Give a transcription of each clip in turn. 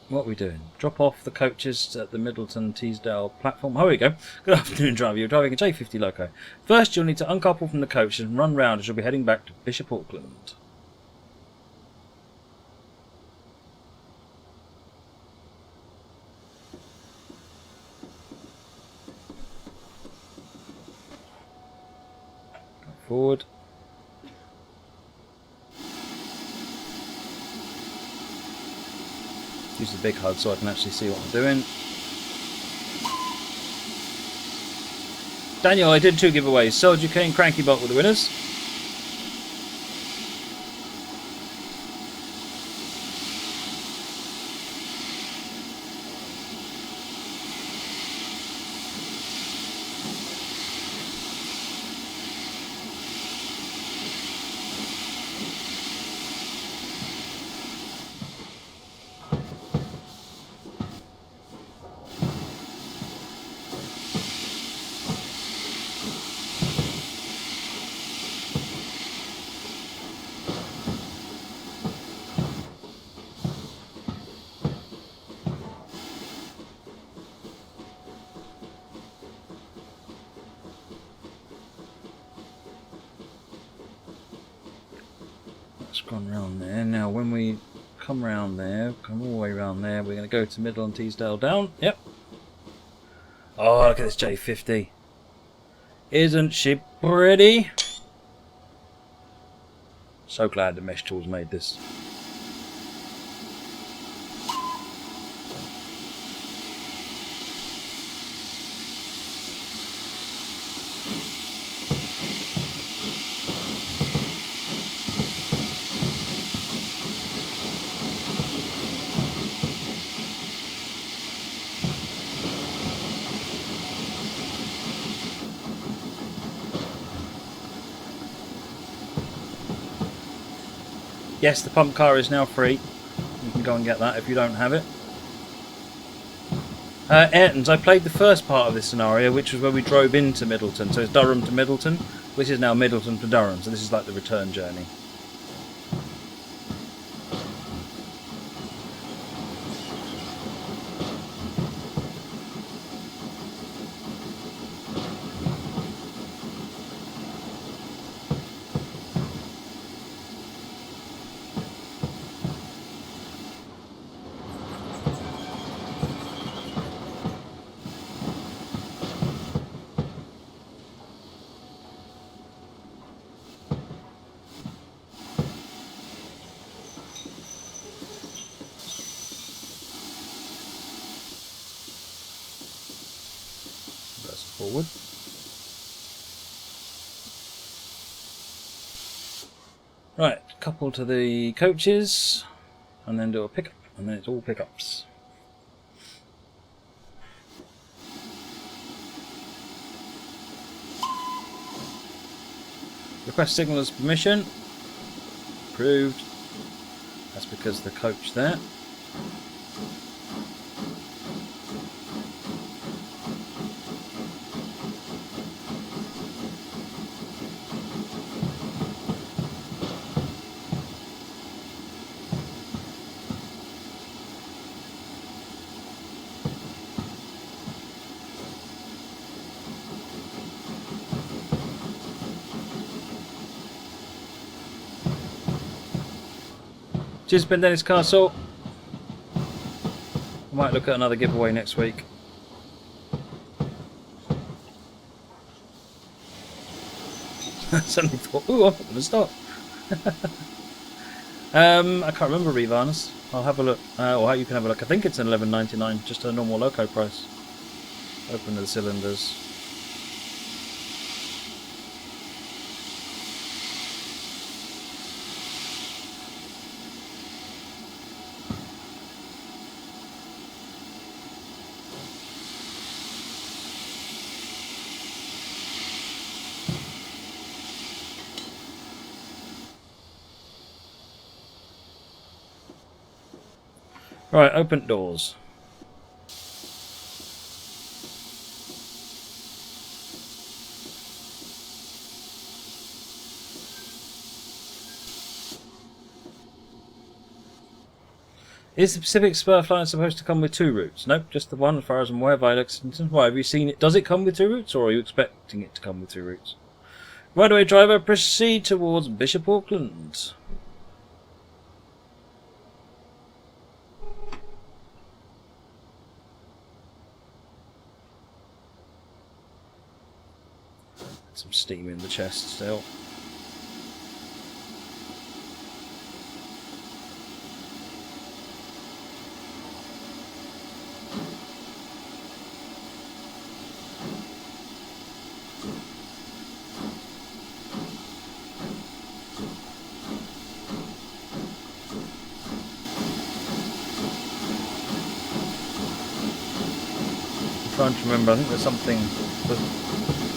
What are we doing? Drop off the coaches at the Middleton Teesdale platform. Oh, here we go. Good afternoon, driver. You're driving a J50 loco. First, you'll need to uncouple from the coaches and run round as you'll be heading back to Bishop Auckland. Go forward. Use the big HUD so I can actually see what I'm doing. Daniel, I did 2 giveaways. Soldier King, Cranky Bolt were the winners. Gone round there. Now when we come round there, come all the way round there, we're going to go to Middleton and Teesdale down. Yep. Oh, look at this J50. Isn't she pretty? So glad the Meshtools made this. Yes, the pump car is now free. You can go and get that if you don't have it. Ayrton's, I played the first part of this scenario, which was where we drove into Middleton. So it's Durham to Middleton, which is now Middleton to Durham. So this is like the return journey. Forward. Right, couple to the coaches and then do a pickup, and then it's all pickups. Request signaller's permission. Approved. That's because the coach there. Cheers, Ben Dennis Castle. I might look at another giveaway next week. Suddenly thought, ooh, I'm not going to stop. I can't remember, Revarnus. I'll have a look. Or you can have a look. I think it's an $11.99, just a normal loco price. Open the cylinders. Right, open doors. Is the Pacific Spurfliner supposed to come with 2 routes? Nope, just the one as far as I'm aware by Lexington. Why, have you seen it? Does it come with 2 routes, or are you expecting it to come with 2 routes? Right away, driver, proceed towards Bishop Auckland. Some steam in the chest still. I'm trying to remember, I think there's something,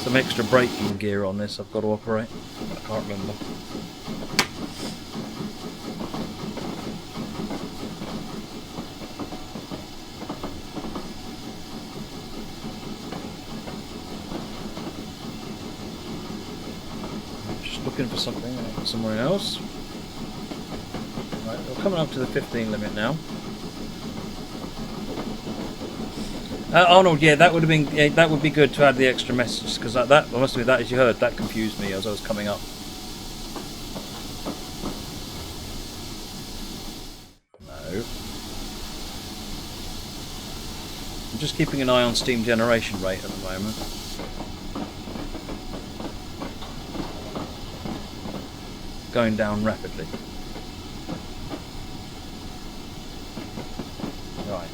some extra braking gear on this I've got to operate. I can't remember. Just looking for something somewhere else. Right, we're coming up to the 15 limit now. Arnold, yeah, that would have been, yeah, that would be good to add the extra message, because that I must admit, that, as you heard, that confused me as I was coming up. No. I'm just keeping an eye on steam generation rate at the moment. Going down rapidly. Right.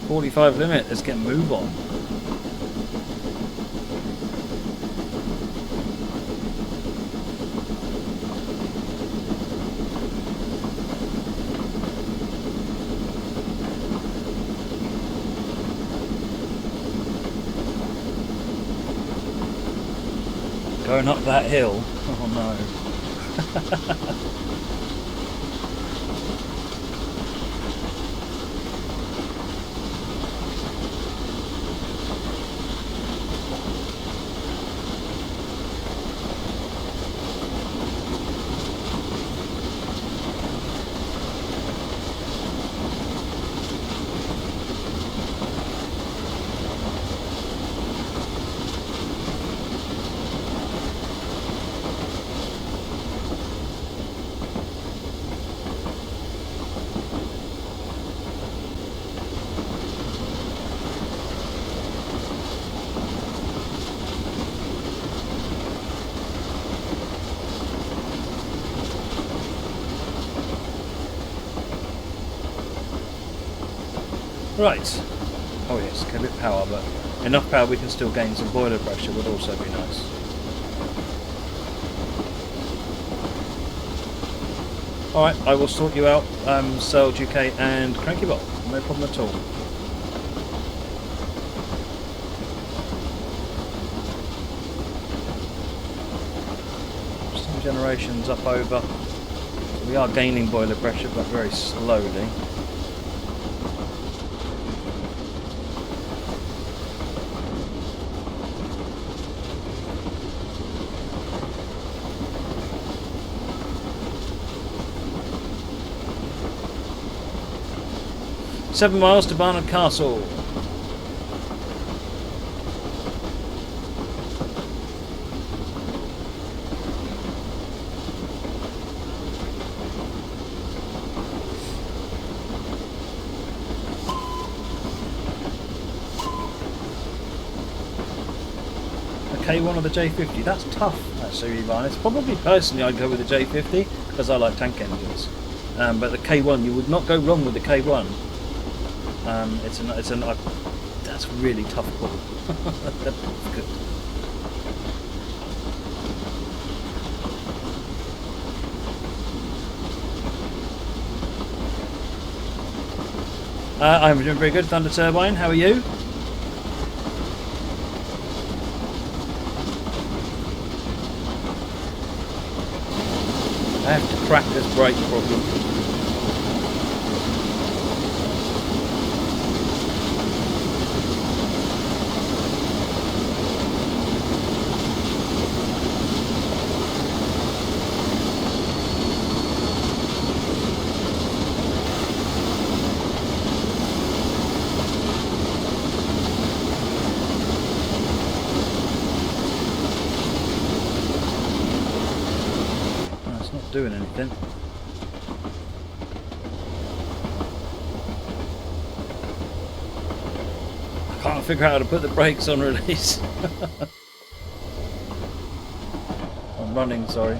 .45 limit, let's get a move on. Going up that hill, oh no. Right. Oh yes, a bit of power, but enough power we can still gain some boiler pressure would also be nice. Alright, I will sort you out, Selge UK and Crankybolt. No problem at all. Steam generation's up over. We are gaining boiler pressure, but very slowly. Seven miles to Barnard Castle. The K1 or the J50? That's tough, actually, Ivan. It's probably personally I'd go with the J50 because I like tank engines. But the K1, you would not go wrong with the K1. That's really tough call. That's good. I'm doing very good, Thunder Turbine. How are you? I have to crack this brake problem. Doing anything. I can't figure out how to put the brakes on release. I'm running, sorry.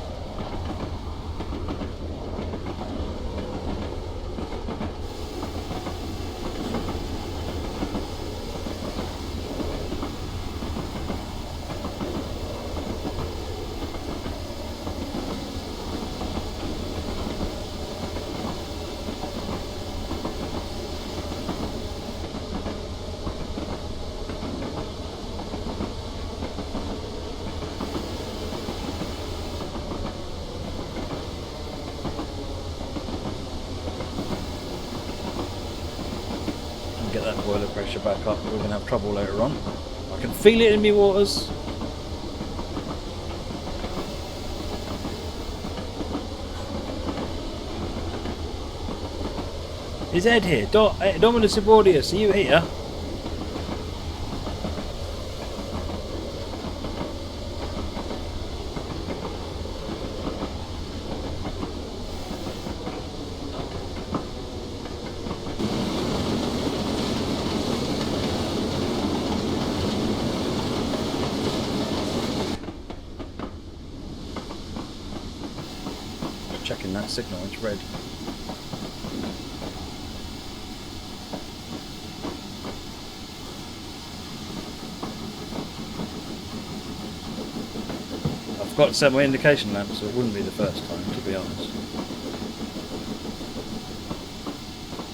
Get that boiler pressure back up, we're going to have trouble later on. I can feel it in me waters. Is Ed here? Dominus Ebordius, are you here? Checking that signal, it's red. I forgot to set my indication lamp, so it wouldn't be the first time, to be honest.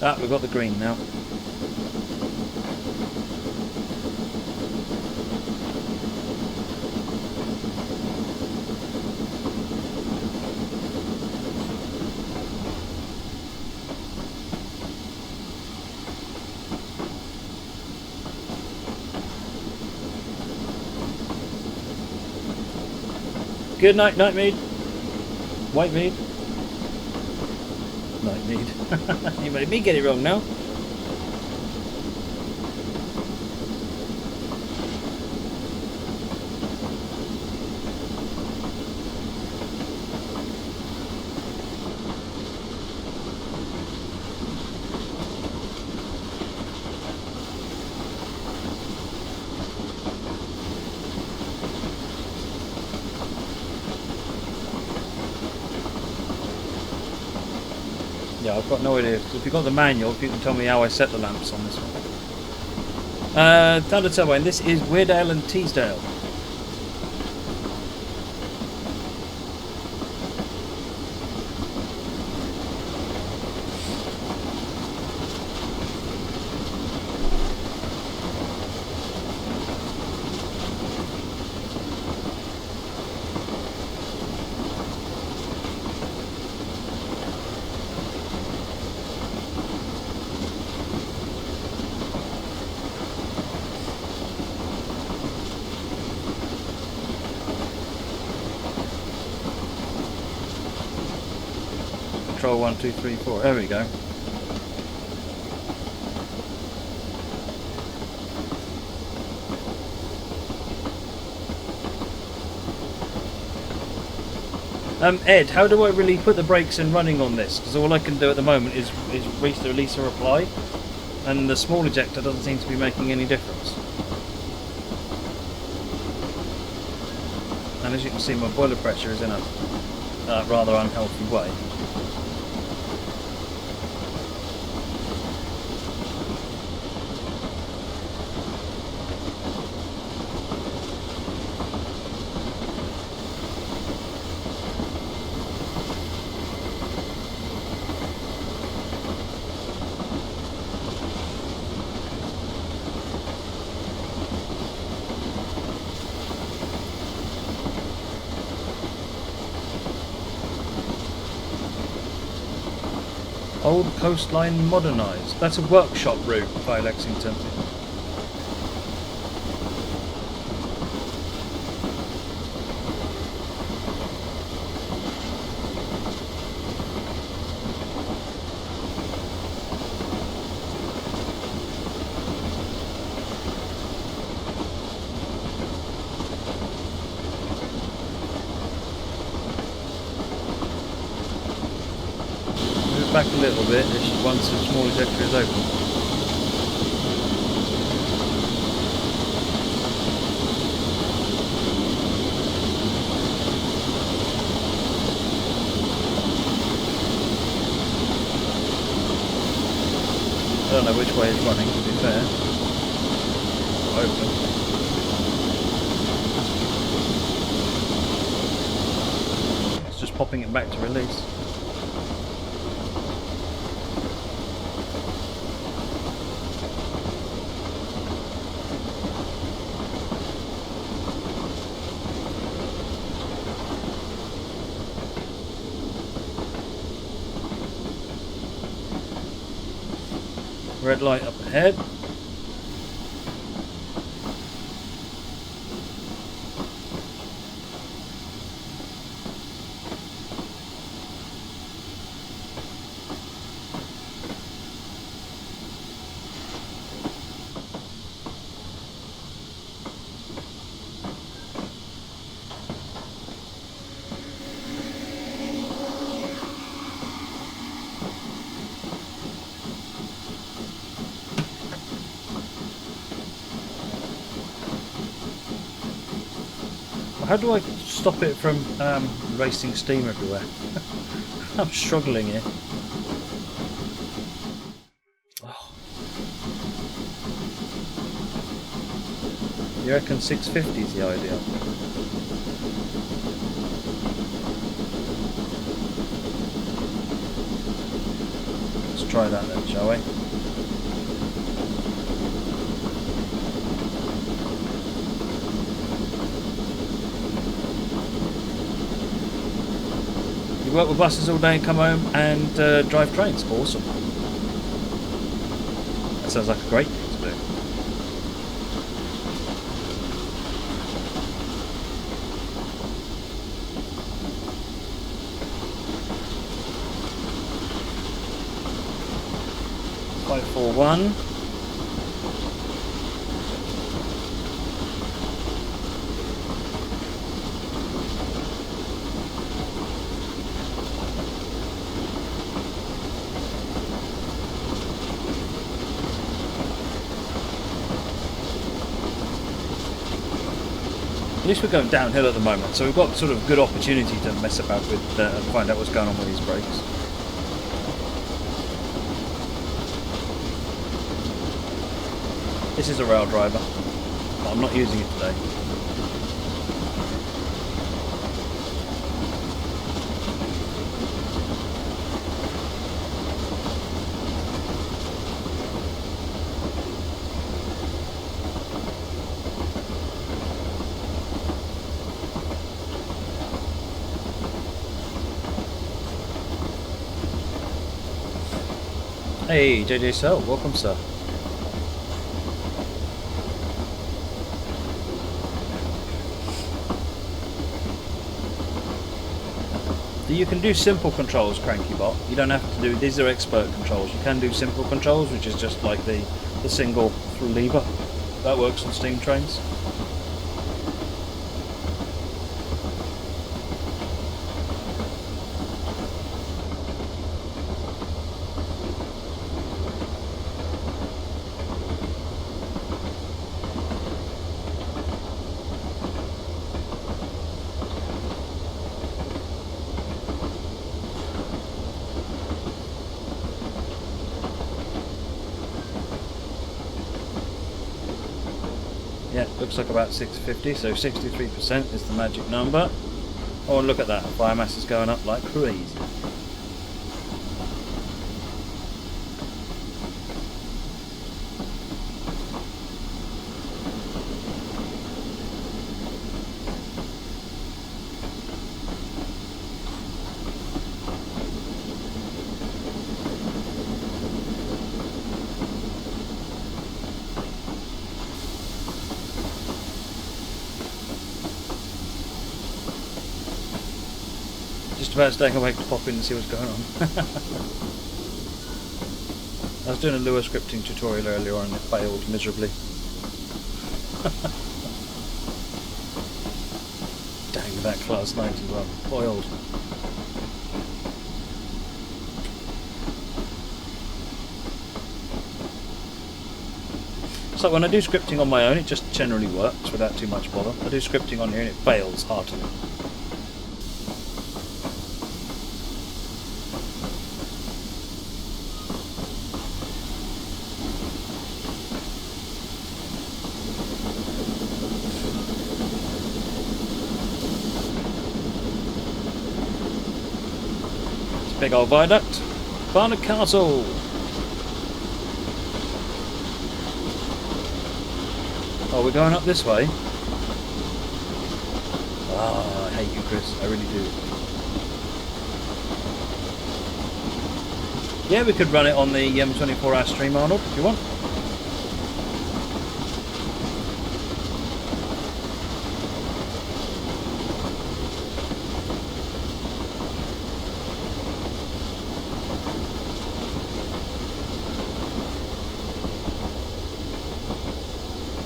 Ah, we've got the green now. Good night, Nightmead. Whitemead. Nightmead. You made me get it wrong now. Yeah, I've got no idea. If you've got the manual, if you can tell me how I set the lamps on this one. Thunder Turbine, this is Weardale and Teesdale. Control 1, 2, 3, 4. There we go. Ed, how do I really put the brakes in running on this? Because all I can do at the moment is reach the release or apply, and the small ejector doesn't seem to be making any difference. And as you can see, my boiler pressure is in a rather unhealthy way. Old coastline modernised. That's a workshop route by Lexington. Back a little bit once the small ejector is open. I don't know which way it's running, to be fair. Open. It's just popping it back to release. Red light up ahead. How do I stop it from racing steam everywhere? I'm struggling here. Oh. You reckon 650 is the idea? Let's try that then, shall we? Work with buses all day and come home and drive trains. Awesome. That sounds like a great thing to do. Five, 4, 1. At least we're going downhill at the moment, so we've got sort of good opportunity to mess about with and find out what's going on with these brakes. This is a rail driver, but I'm not using it today. Hey, JJ Cell, welcome, sir. You can do simple controls, CrankyBot. You don't have to do, these are expert controls. You can do simple controls, which is just like the single lever. That works on steam trains. Yeah, looks like about 650, so 63% is the magic number. Oh, and look at that, biomass is going up like crazy. just about staying awake to pop in and see what's going on. I was doing a Lua scripting tutorial earlier on and it failed miserably. Dang, that class 91. Boiled. So when I do scripting on my own, it just generally works without too much bother. I do scripting on here and it fails heartily. It's a big old viaduct. Barnard Castle. Oh, we're going up this way? Ah, I hate you, Chris. I really do. Yeah, we could run it on the 24-hour stream, Arnold, if you want.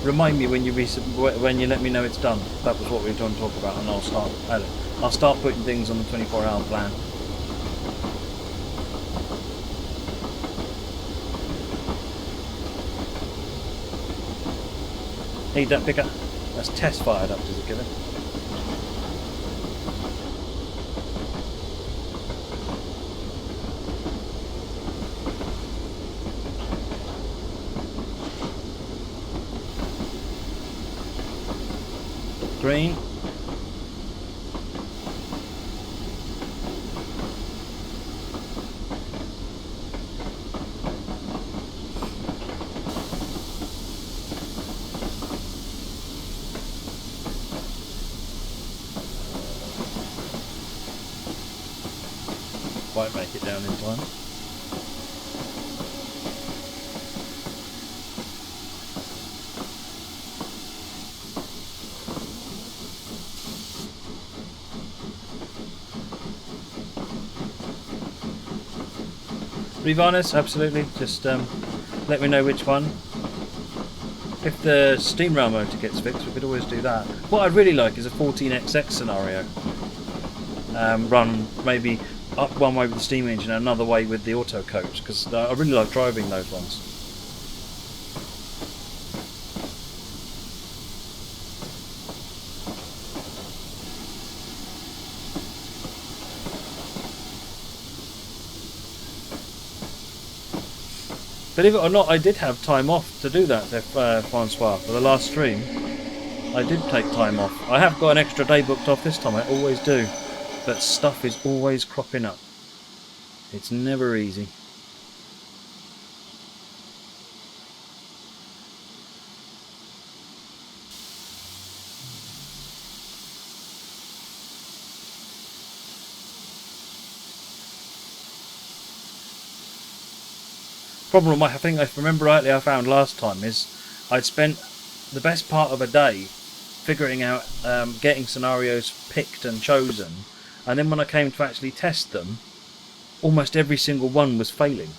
Remind me when you let me know it's done. That was what we were trying to talk about, and I'll start putting things on the 24-hour plan. Need that picker? That's test fired up, does it give it? Green. Won't make it down in time. Revarnish, absolutely. Just let me know which one. If the steam rail motor gets fixed, we could always do that. What I'd really like is a 14XX scenario. Run maybe up one way with the steam engine and another way with the auto coach, because I really like driving those ones. Believe it or not, I did have time off to do that, Francois, for the last stream. I did take time off. I have got an extra day booked off this time, I always do. But stuff is always cropping up. It's never easy. Problem I think, if I remember rightly, I found last time is I'd spent the best part of a day figuring out getting scenarios picked and chosen, and then when I came to actually test them, almost every single one was failing.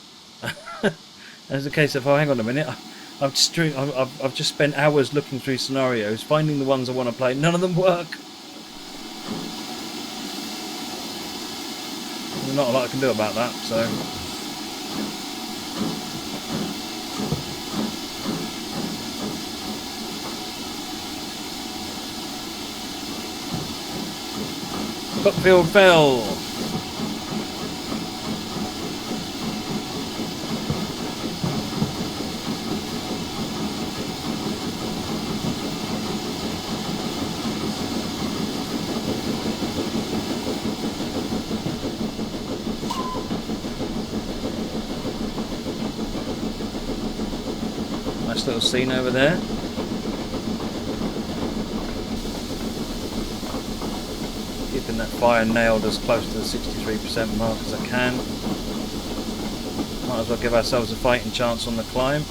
As a case of, oh, hang on a minute, I've just spent hours looking through scenarios, finding the ones I want to play. None of them work. There's not a lot I can do about that, so. Cockfield fell. Nice little scene over there. Keeping that fire nailed as close to the 63% mark as I can. Might as well give ourselves a fighting chance on the climb.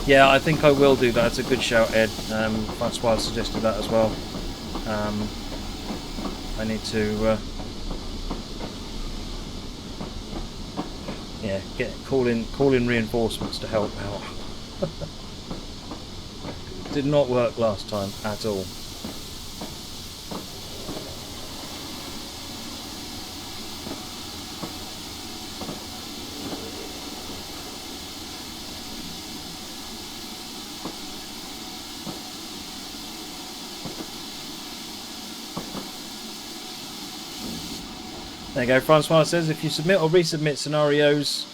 Yeah, I think I will do that. It's a good shout, Ed. Francois suggested that as well. I need to yeah, call in reinforcements to help out. Did not work last time at all. There you go. Francois says if you submit or resubmit scenarios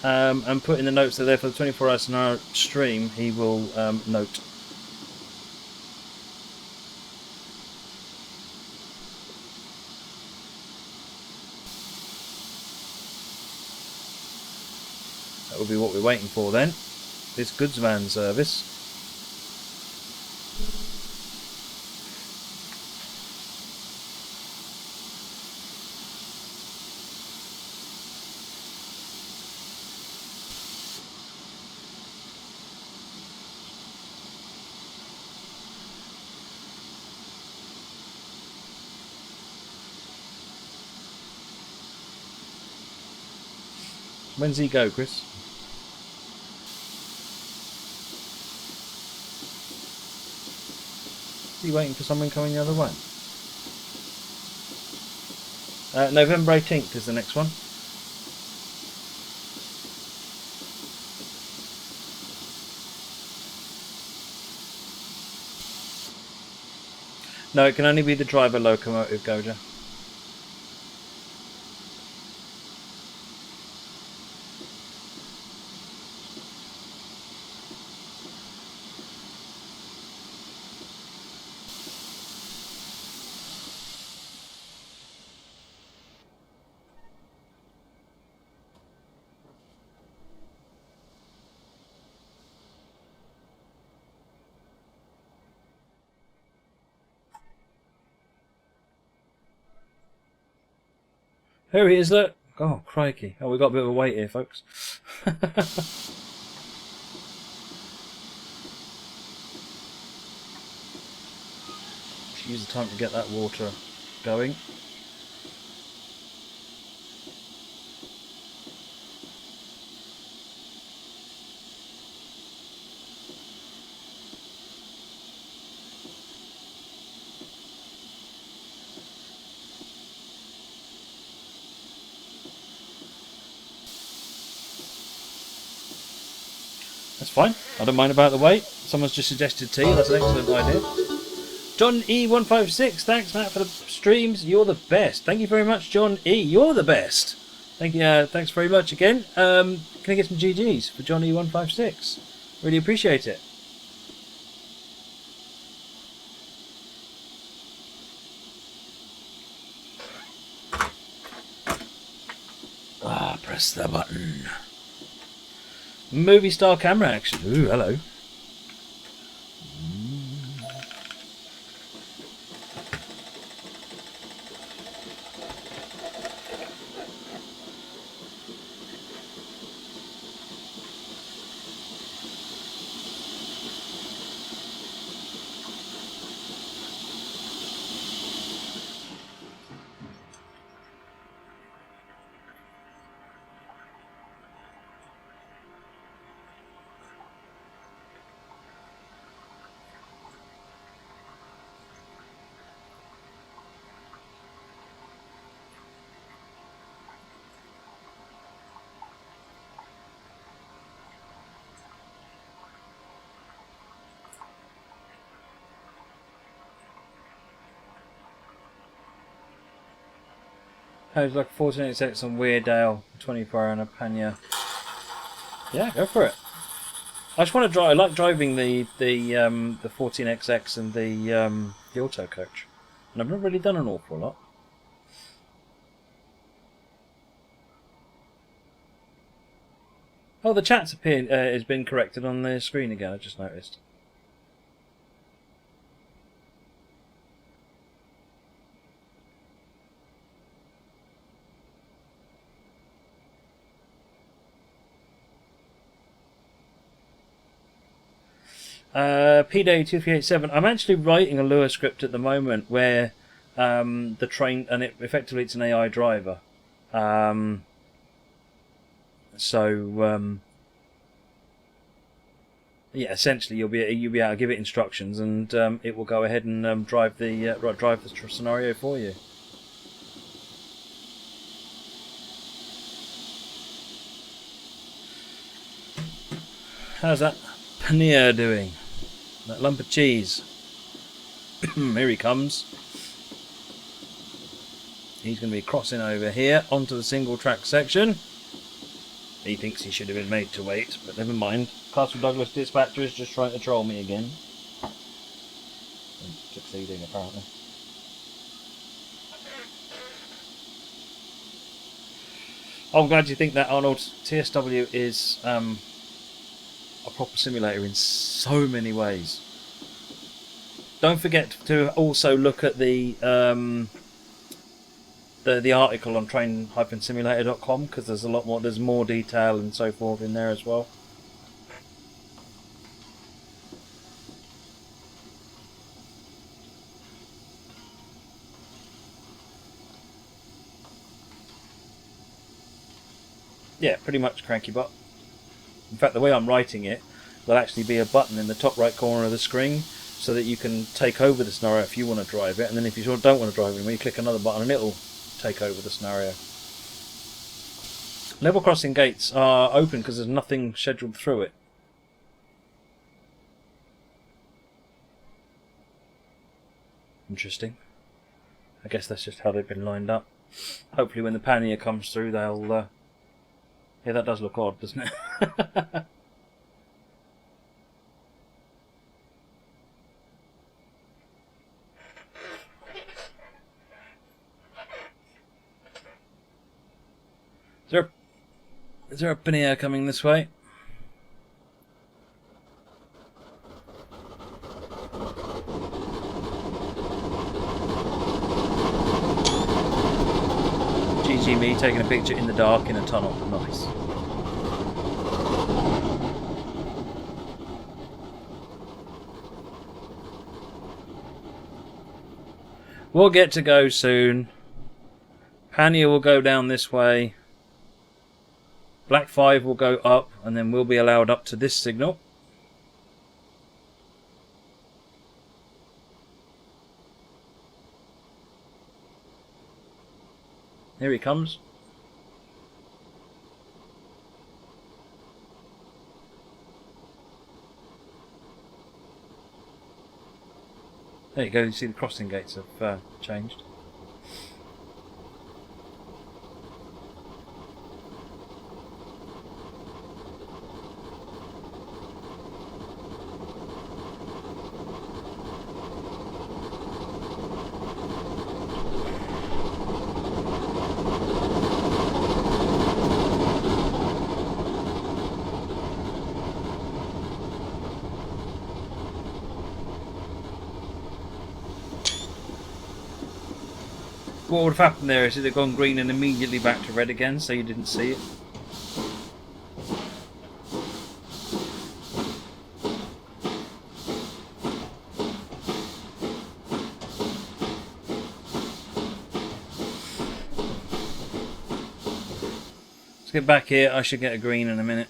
and put in the notes that they're for the 24-hour scenario stream, he will note. That will be what we're waiting for then. This goods van service. When's he go, Chris? Is he waiting for someone coming the other way? November 18th is the next one. No, it can only be the driver locomotive, Goja. Here he is, look. Oh, crikey. Oh, we've got a bit of a wait here, folks. Use the time to get that water going. That's fine. I don't mind about the wait. Someone's just suggested tea. That's an excellent idea. John E156, thanks Matt for the streams. You're the best. Thank you very much, John E. You're the best. Thank you. Thanks very much again. Can I get some GGs for John E156? Really appreciate it. Press the button. Movie star camera action. Ooh, hello. It's like 14 seconds on Weardale, 24 on a Panya. Yeah, go for it. I just want to drive. I like driving the 14XX and the auto coach, and I've not really done an awful lot. Oh, the chat's appeared has been corrected on the screen again. I just noticed. PD2387. I'm actually writing a Lua script at the moment where the train, and effectively it's an AI driver. Yeah, essentially you'll be able to give it instructions, and it will go ahead and drive the scenario for you. How's that paneer doing? That lump of cheese. Here he comes. He's going to be crossing over here onto the single track section. He thinks he should have been made to wait, but never mind. Castle Douglas Dispatcher is just trying to troll me again. Succeeding, apparently. Oh, I'm glad you think that, Arnold. TSW is a proper simulator in so many ways. Don't forget to also look at the article on train-simulator.com, because there's a lot more. There's more detail and so forth in there as well. Yeah, pretty much Cranky Butt. In fact, the way I'm writing it, there'll actually be a button in the top right corner of the screen so that you can take over the scenario if you want to drive it, and then if you don't want to drive it, you click another button and it'll take over the scenario. Level crossing gates are open because there's nothing scheduled through it. Interesting. I guess that's just how they've been lined up. Hopefully when the pannier comes through they'll... Yeah, that does look odd, doesn't it? Is there a pannier coming this way? GG me taking a picture in the dark in a tunnel. Nice. We'll get to go soon. Pannier will go down this way. Black 5 will go up, and then we'll be allowed up to this signal. Here he comes. There you go, you see the crossing gates have changed. What would have happened there is it had gone green and immediately back to red again, so you didn't see it. Let's get back here. I should get a green in a minute.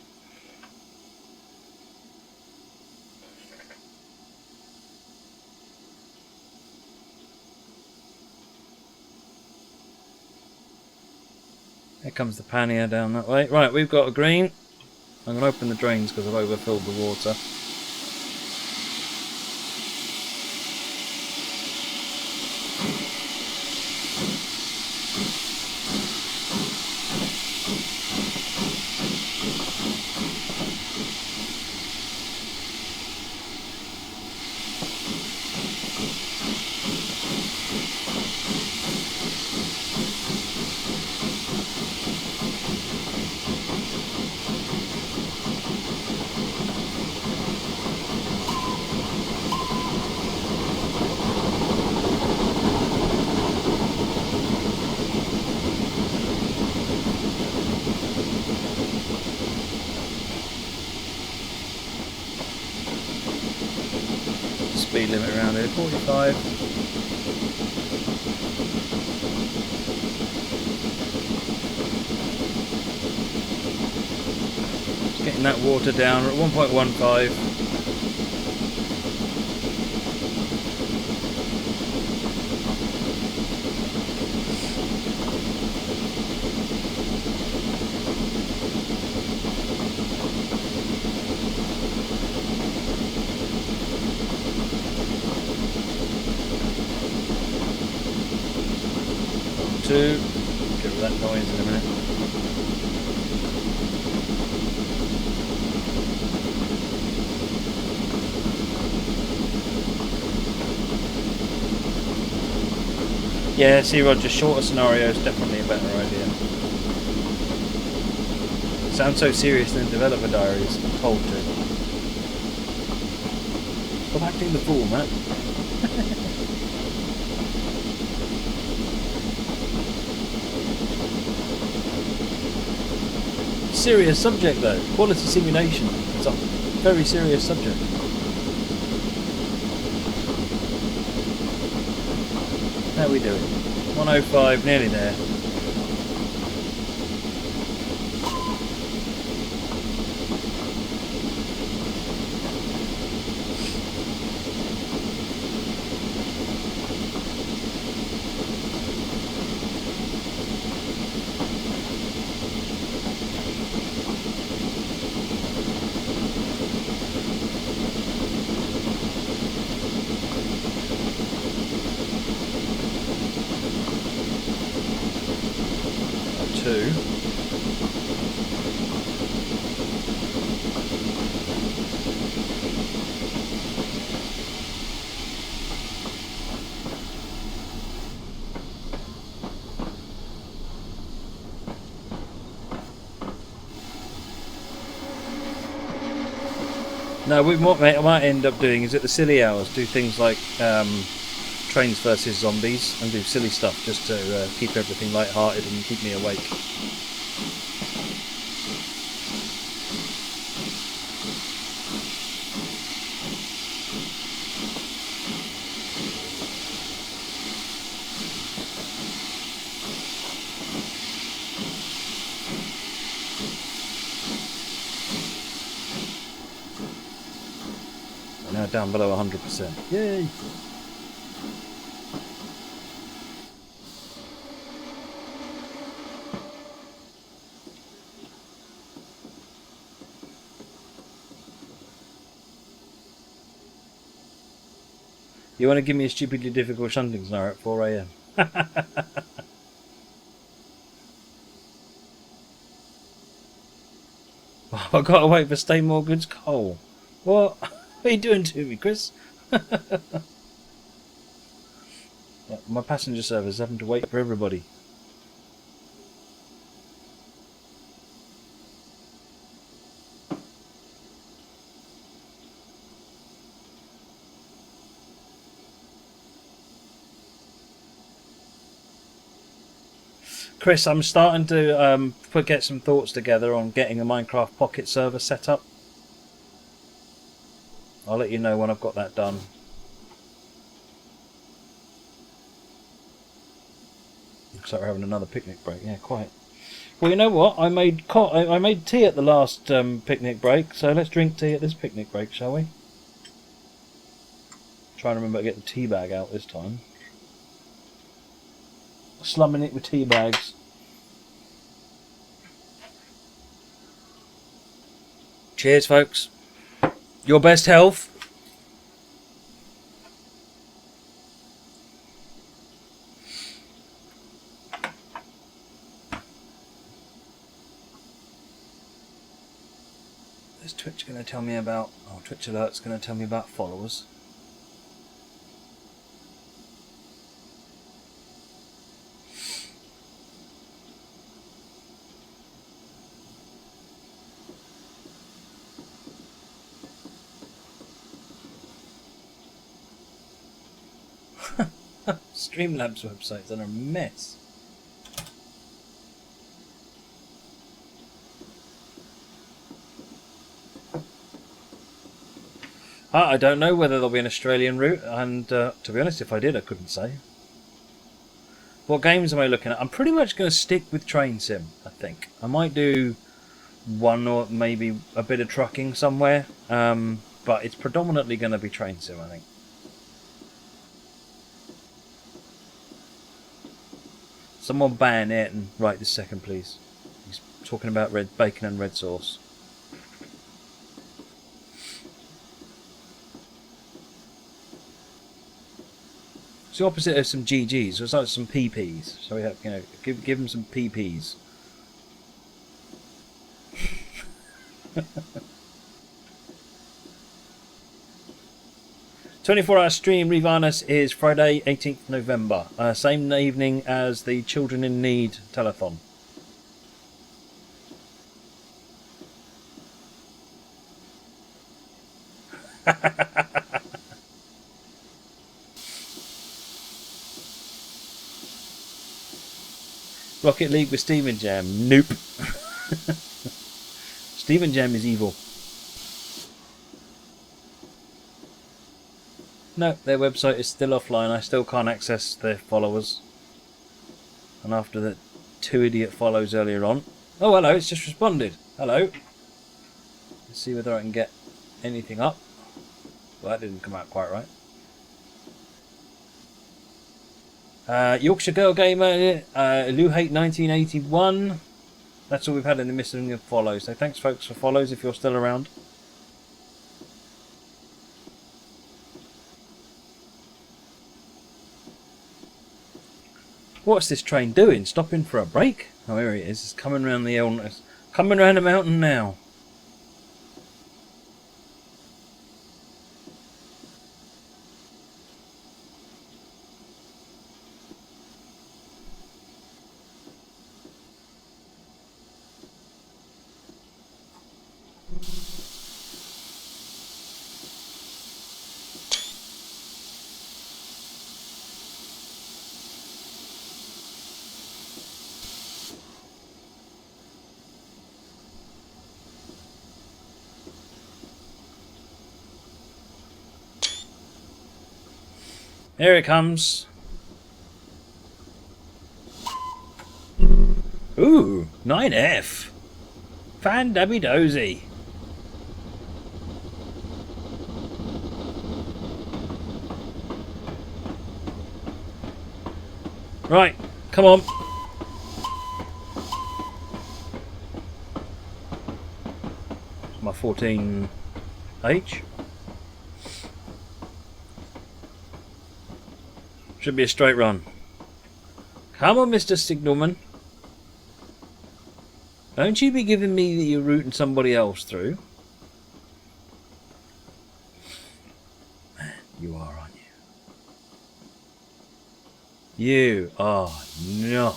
Here comes the pannier down that way. Right, we've got a green. I'm going to open the drains because I've overfilled the water. Speed limit around here, 45. Getting that water down. We're at 1.15. Two. Get rid of that noise in a minute. Yeah, see Roger, shorter scenario is definitely a better idea. Sounds so serious in the developer diaries. I'm told to. Stop acting the fool, Matt. Serious subject though. Quality simulation. It's a very serious subject. How are we doing? 105, nearly there. No, what I might end up doing is at the silly hours do things like trains versus zombies and do silly stuff just to keep everything light-hearted and keep me awake. We're now down below 100%. Yay! You want to give me a stupidly difficult shunting scenario at 4 AM? I've got to wait for Stay Morgan's coal. What? What are you doing to me, Chris? My passenger service having to wait for everybody. Chris, I'm starting to get some thoughts together on getting a Minecraft Pocket server set up. I'll let you know when I've got that done. Looks like we're having another picnic break. Yeah, quite. Well, you know what? I made tea at the last picnic break, so let's drink tea at this picnic break, shall we? Trying to remember to get the tea bag out this time. Slumming it with tea bags. Cheers, folks. Your best health. Is Twitch going to tell me about... Oh, Twitch Alert's going to tell me about followers. Streamlabs website's are a mess. I don't know whether there'll be an Australian route, and to be honest, if I did, I couldn't say. What games am I looking at? I'm pretty much going to stick with Train Sim, I think. I might do one or maybe a bit of trucking somewhere, but it's predominantly going to be train sim, I think. Someone ban it and right this second, please. He's talking about red bacon and red sauce. It's the opposite of some GGs. It's like some PPs. So we have, you know, give them some PPs. 24-hour stream, Rivanus, is Friday 18th November. Same evening as the Children in Need telethon. Rocket League with Steven Jam. Nope. Steven Jam is evil. No, their website is still offline. I still can't access their followers. And after the 2 idiot follows earlier on. Oh, hello, it's just responded. Hello. Let's see whether I can get anything up. Well, that didn't come out quite right. Yorkshire Girl Gamer, Luhate 1981. That's all we've had in the missing of follows. So thanks, folks, for follows if you're still around. What's this train doing? Stopping for a break? Oh, here it is. It's coming round the illness. Coming round the mountain now. Here it comes. Ooh, 9F. Fan Dabby Dozy. Right, come on. My 14H. Should be a straight run. Come on, Mr. Signalman. Don't you be giving me that you're routing somebody else through. Man, you are, aren't you? You are not.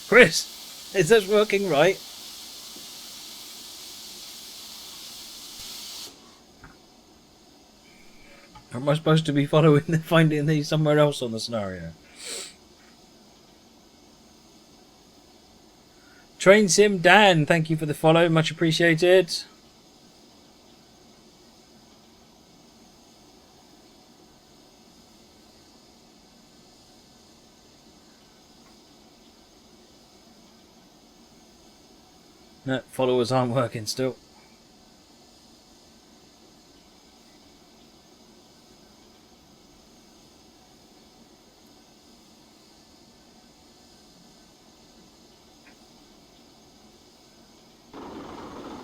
Chris, is this working right? Or am I supposed to be finding these somewhere else on the scenario? Train Sim Dan, thank you for the follow, much appreciated. No, followers aren't working still.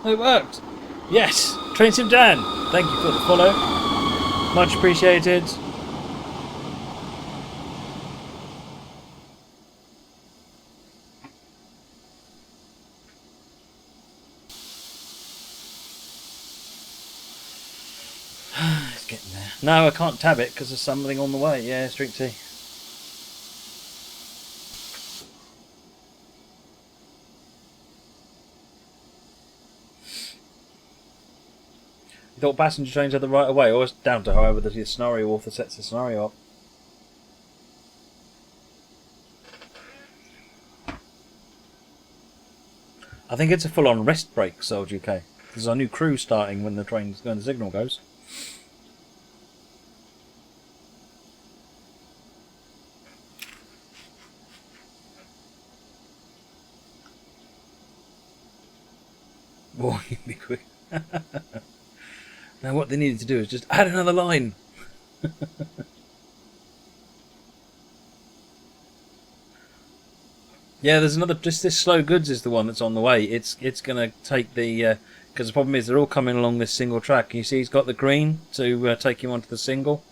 It worked! Yes! Train Sim Dan! Thank you for the follow. Much appreciated. It's getting there. No, I can't tab it because there's something on the way. Yeah, street tea. You thought passenger trains had the right of way, or it's down to however the scenario author sets the scenario up. I think it's a full-on rest break, Soldier UK. There's a new crew starting when the signal goes. Boy, be quick. Now what they needed to do is just add another line. Yeah, there's another. Just this slow goods is the one that's on the way. It's going to take the because the problem is they're all coming along this single track. You see, he's got the green to take him onto the single.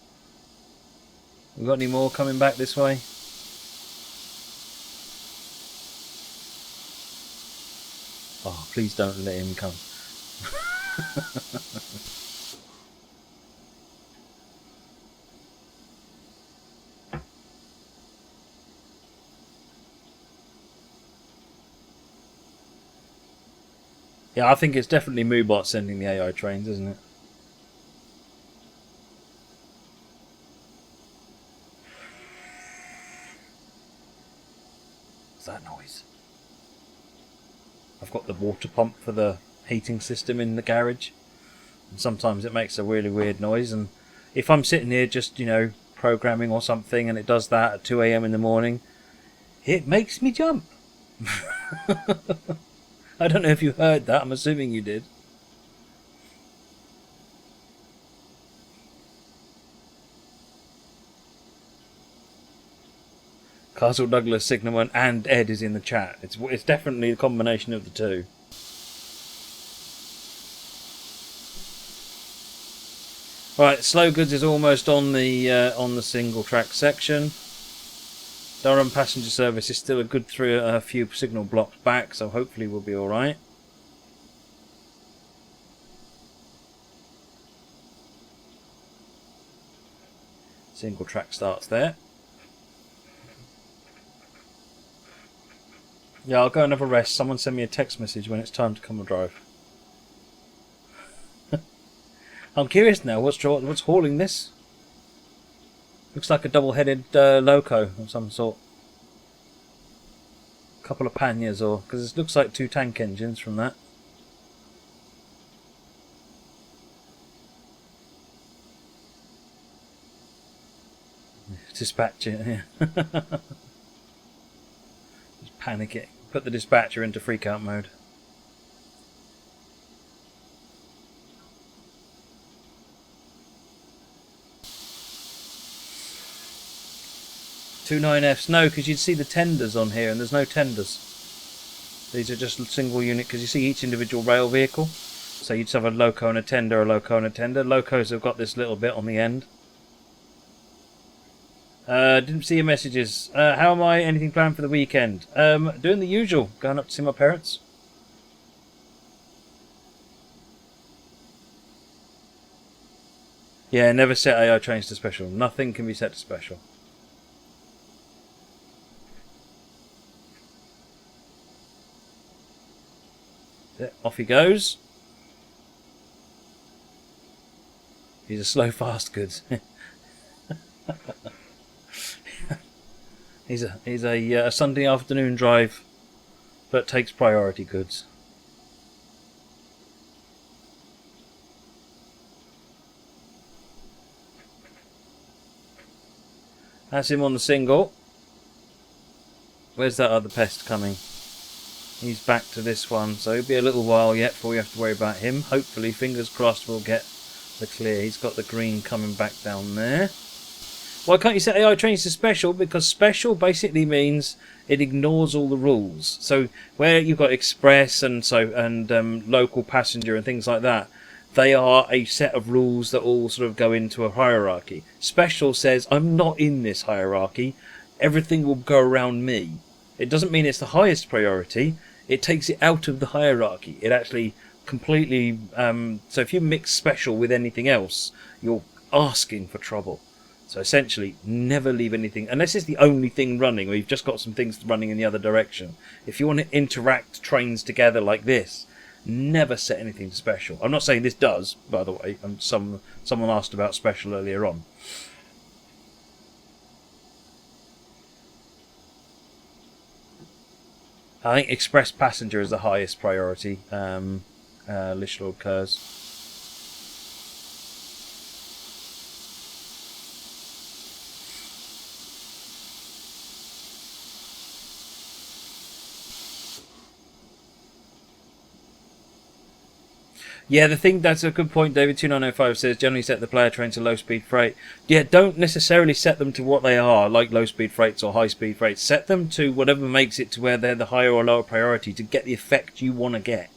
We got any more coming back this way? Oh, please don't let him come. Yeah, I think it's definitely Moobot sending the AI trains, isn't it? What's that noise? I've got the water pump for the heating system in the garage, and sometimes it makes a really weird noise, and if I'm sitting here just, you know, programming or something and it does that at 2 AM in the morning, it makes me jump. I don't know if you heard that, I'm assuming you did. Castle Douglas, Signaman and Ed is in the chat. It's definitely a combination of the two. Right, slow goods is almost on the single track section. Durham passenger service is still a few signal blocks back, so hopefully we'll be all right. Single track starts there. Yeah, I'll go and have a rest. Someone send me a text message when it's time to come and drive. I'm curious now, what's hauling this? Looks like a double-headed loco of some sort. A couple of panniers, or because it looks like 2 tank engines from that. Dispatcher, yeah. Just panicking. Put the dispatcher into freak out mode. Two 9Fs, no, because you'd see the tenders on here, and there's no tenders. These are just single unit, because you see each individual rail vehicle. So you'd have a loco and a tender, a loco and a tender. Locos have got this little bit on the end. Didn't see your messages. How am I? Anything planned for the weekend? Doing the usual. Going up to see my parents. Yeah, never set AI trains to special. Nothing can be set to special. Yeah, off he goes. He's a slow, fast goods. He's a Sunday afternoon drive, but takes priority goods. That's him on the single. Where's that other pest coming? He's back to this one, so it'll be a little while yet before we have to worry about him. Hopefully, fingers crossed, we'll get the clear. He's got the green coming back down there. Why can't you set AI trains to special? Because special basically means it ignores all the rules. So where you've got express and local passenger and things like that, they are a set of rules that all sort of go into a hierarchy. Special says, I'm not in this hierarchy. Everything will go around me. It doesn't mean it's the highest priority. It takes it out of the hierarchy. It actually completely... so if you mix special with anything else, you're asking for trouble. So essentially, never leave anything, unless it's the only thing running, or you've just got some things running in the other direction. If you want to interact trains together like this, never set anything to special. I'm not saying this does, by the way. Someone asked about special earlier on. I think express passenger is the highest priority. Lishlord crodgersz. Yeah, the thing, that's a good point. David2905 says generally set the player train to low speed freight. Yeah, don't necessarily set them to what they are, like low speed freights or high speed freights. Set them to whatever makes it to where they're the higher or lower priority to get the effect you want to get.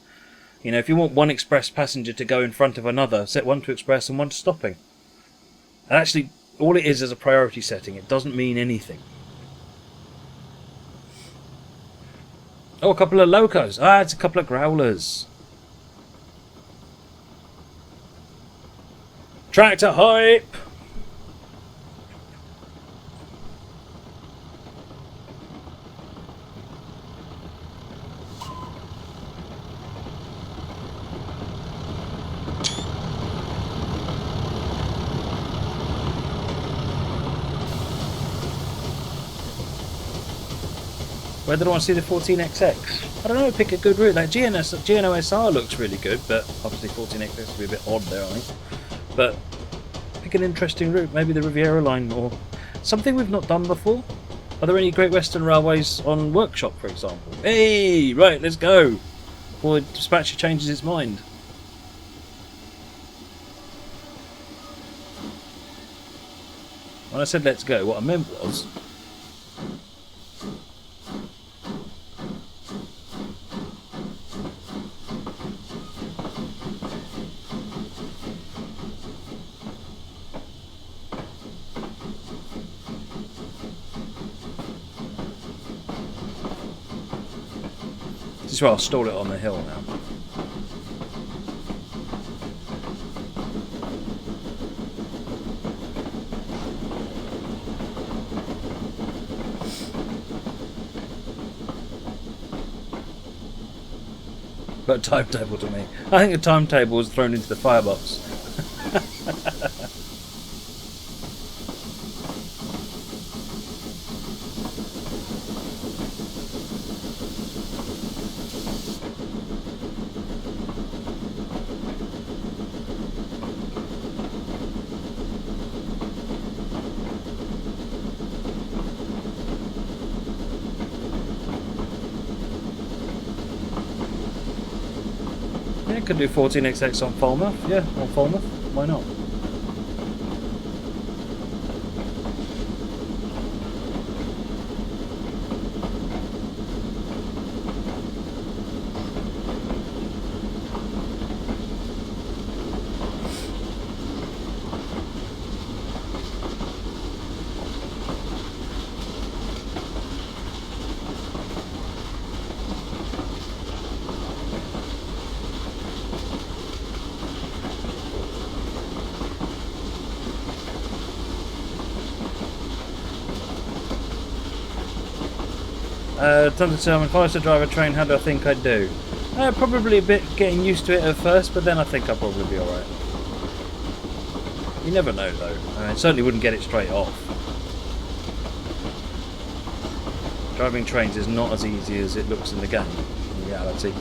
You know, if you want one express passenger to go in front of another, set one to express and one to stopping. And actually, all it is a priority setting. It doesn't mean anything. Oh, a couple of locos. Ah, it's a couple of growlers. Tractor hype! Whether I want to see the 14XX? I don't know, pick a good route. That GNOSR looks really good, but obviously 14XX will be a bit odd there, I think. But pick an interesting route, maybe the Riviera line or something we've not done before. Are there any Great Western Railways on Workshop, for example? Hey, right, let's go. Before Dispatcher changes its mind. When I said let's go, what I meant was... This is where I'll stall it on the hill now. But a timetable to me. I think a timetable was thrown into the firebox. Yeah, could do 14XX on Falmouth. Yeah, on Falmouth. Why not? Time to tell me, if I was to drive a train, how do I think I'd do? Probably a bit getting used to it at first, but then I think I'll probably be alright. You never know though. I certainly wouldn't get it straight off. Driving trains is not as easy as it looks in the game, in reality.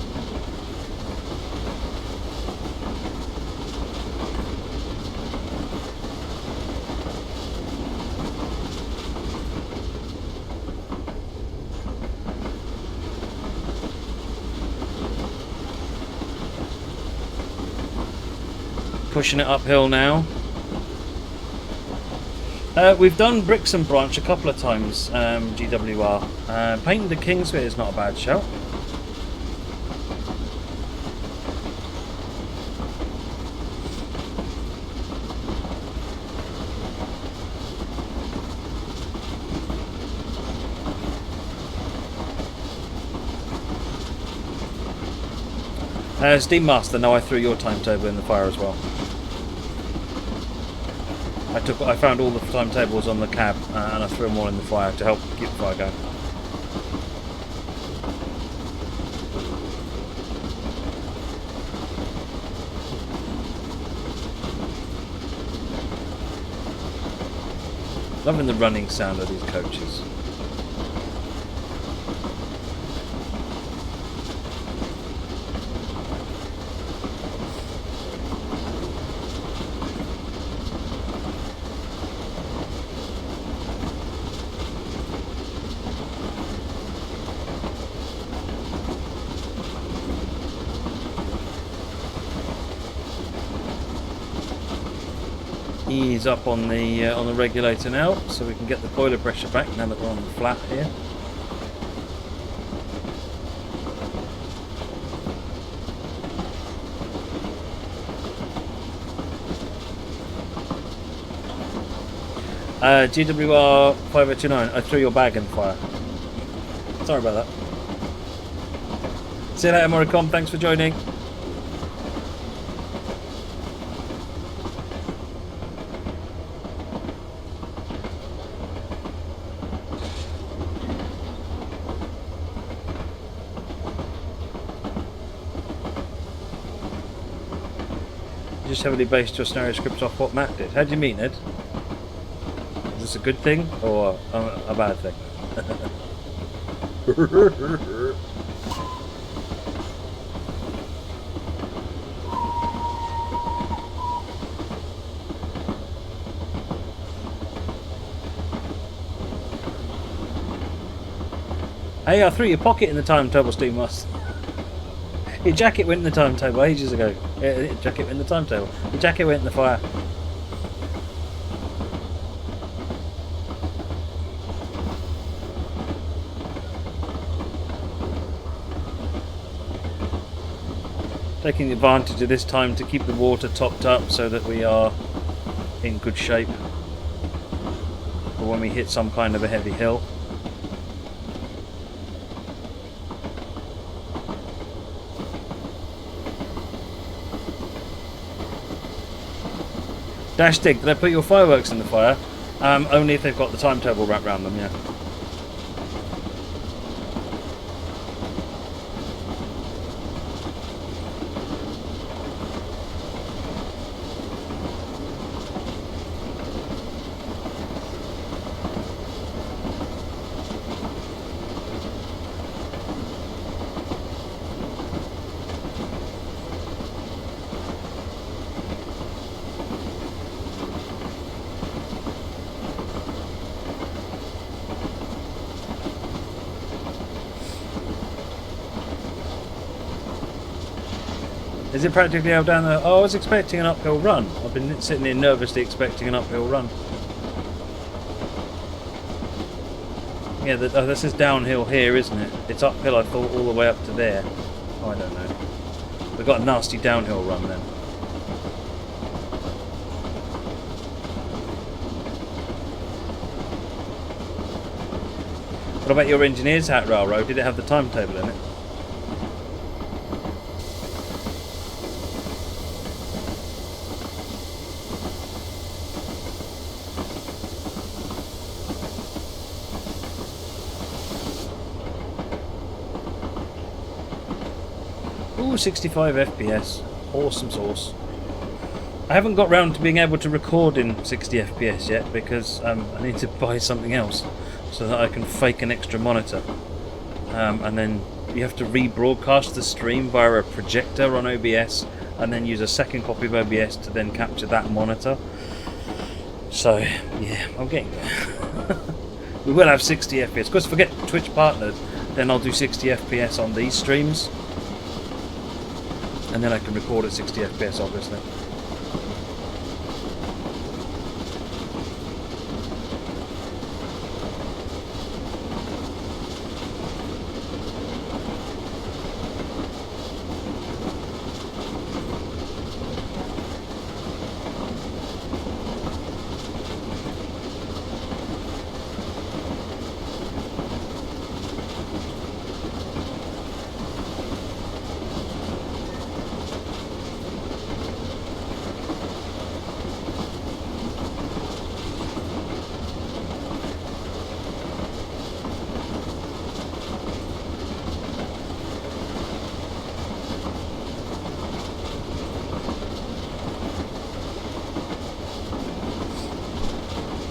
Pushing it uphill now. We've done Brixham Branch a couple of times, GWR. Painting the Kingsway is not a bad shout. Steam Master, no, I threw your timetable in the fire as well. I found all the timetables on the cab and I threw them all in the fire to help keep the fire going. Loving the running sound of these coaches. ease up on the regulator now, so we can get the boiler pressure back now that we're on the flat here. GWR 5029, I threw your bag in the fire. Sorry about that. See you later, Moricom, thanks for joining. You just heavily based your scenario script off what Matt did. How do you mean, Ed? Is this a good thing or a bad thing? Hey, I threw your pocket in the timetable, Steve Moss. Your jacket went in the timetable ages ago. Your jacket went in the timetable. Your jacket went in the fire. Taking advantage of this time to keep the water topped up so that we are in good shape for when we hit some kind of a heavy hill. Dash Dig, did I put your fireworks in the fire? Only if they've got the timetable wrapped around them, yeah. Is it practically out down there? Oh, I was expecting an uphill run. I've been sitting here nervously expecting an uphill run. Yeah, this is downhill here, isn't it? It's uphill, I thought, all the way up to there. Oh, I don't know. We've got a nasty downhill run then. What about your engineer's hat, Railroad? Did it have the timetable in it? Ooh, 65 FPS. Awesome sauce. I haven't got round to being able to record in 60 FPS yet because I need to buy something else so that I can fake an extra monitor. And then you have to rebroadcast the stream via a projector on OBS and then use a second copy of OBS to then capture that monitor. So, yeah, I'm getting there. We will have 60 FPS. Of course, if I get Twitch partnered, then I'll do 60 FPS on these streams. And then I can record at 60 FPS, obviously.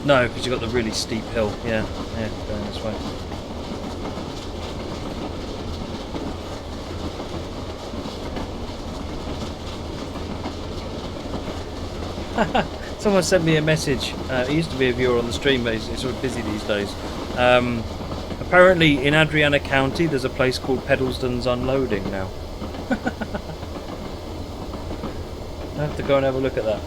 No, because you've got the really steep hill. Yeah, going this way. Someone sent me a message. He used to be a viewer on the stream, but he's sort of busy these days. Apparently in Adriana County there's a place called Pedalston's Unloading now. I have to go and have a look at that.